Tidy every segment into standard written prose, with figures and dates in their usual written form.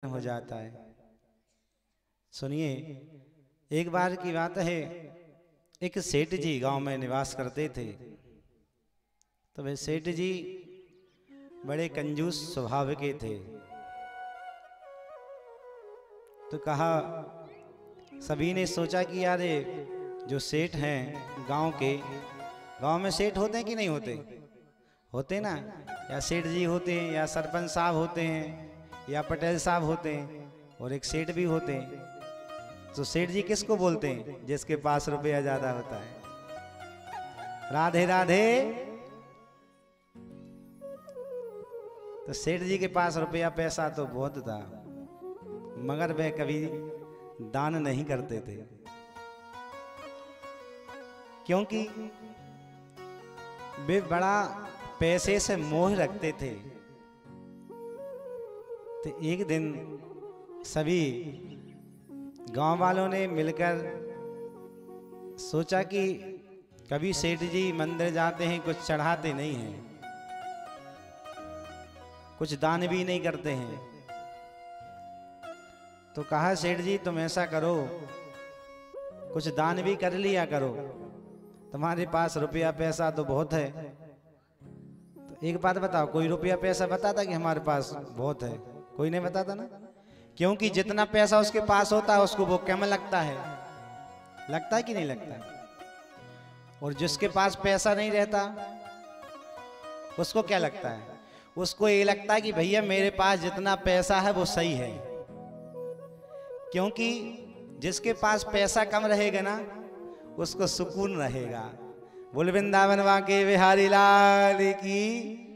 हो जाता है। सुनिए, एक बार की बात है, एक सेठ जी गांव में निवास करते थे। तो वे सेठ जी बड़े कंजूस स्वभाव के थे। तो कहा, सभी ने सोचा कि यार जो सेठ हैं गांव में सेठ होते हैं कि नहीं होते? होते ना, या सेठ जी होते हैं, या सरपंच साहब होते हैं, या पटेल साहब होते हैं, और एक सेठ भी होते हैं। तो सेठ जी किसको बोलते हैं? जिसके पास रुपया ज्यादा होता है। राधे राधे। तो सेठ जी के पास रुपया पैसा तो बहुत था, मगर वे कभी दान नहीं करते थे, क्योंकि वे बड़ा पैसे से मोह रखते थे। तो एक दिन सभी गांव वालों ने मिलकर सोचा कि कभी सेठ जी मंदिर जाते हैं, कुछ चढ़ाते नहीं हैं, कुछ दान भी नहीं करते हैं। तो कहा, सेठ जी तुम ऐसा करो, कुछ दान भी कर लिया करो, तुम्हारे पास रुपया पैसा तो बहुत है। तो एक बात बताओ, कोई रुपया पैसा बताता कि हमारे पास बहुत है? कोई नहीं बताता ना, क्योंकि जितना पैसा उसके पास होता है उसको वो कम लगता है। लगता है कि नहीं लगता? और जिसके पास पैसा नहीं रहता उसको क्या लगता है? उसको ये लगता है कि भैया मेरे पास जितना पैसा है वो सही है। क्योंकि जिसके पास पैसा कम रहेगा ना, उसको सुकून रहेगा। बोल वृंदावन वाके बिहारी लाल की।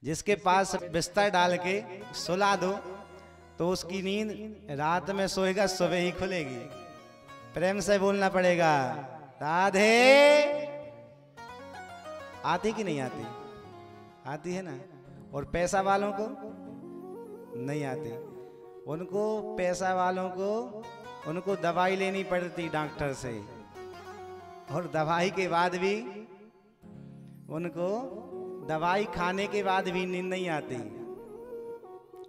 जिसके पास बिस्तर डाल के सुला दो तो उसकी नींद रात में सोएगा, सुबह ही खुलेगी। प्रेम से बोलना पड़ेगा, राधे। आती कि नहीं आती? आती है ना। और पैसा वालों को नहीं आती। उनको पैसा वालों को उनको दवाई लेनी पड़ती डॉक्टर से, और दवाई के बाद भी उनको दवाई खाने के बाद भी नींद नहीं आती।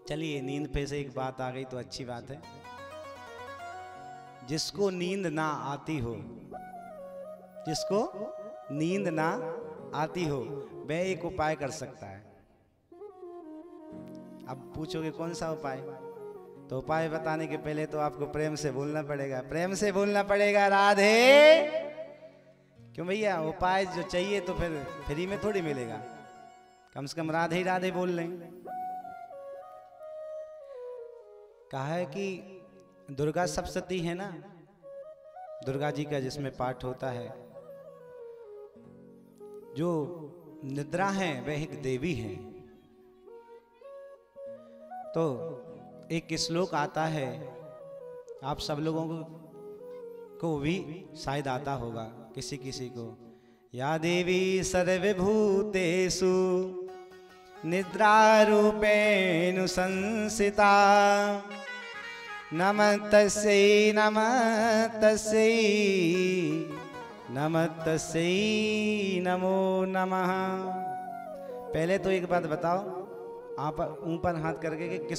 चलिए, नींद पे से एक बात आ गई तो अच्छी बात है। जिसको नींद ना आती हो, जिसको नींद ना आती हो, वह एक उपाय कर सकता है। अब पूछोगे कौन सा उपाय? तो उपाय बताने के पहले तो आपको प्रेम से बोलना पड़ेगा, प्रेम से बोलना पड़ेगा, राधे। क्यों भैया, उपाय जो चाहिए तो फिर फ्री में थोड़ी मिलेगा, कम से कम राधे ही राधे बोल लें। कहा है कि दुर्गा सप्तशती है ना, दुर्गा जी का जिसमें पाठ होता है, जो निद्रा है वह एक देवी है। तो एक श्लोक आता है, आप सब लोगों को भी शायद आता होगा, किसी किसी को। या देवी सर्वभूतेषु निद्रारूपेण संस्थिता, नमस्तस्यै नमस्तस्यै नमस्तस्यै नमो नमः। पहले तो एक बात बताओ, आप ऊपर हाथ करके कि किस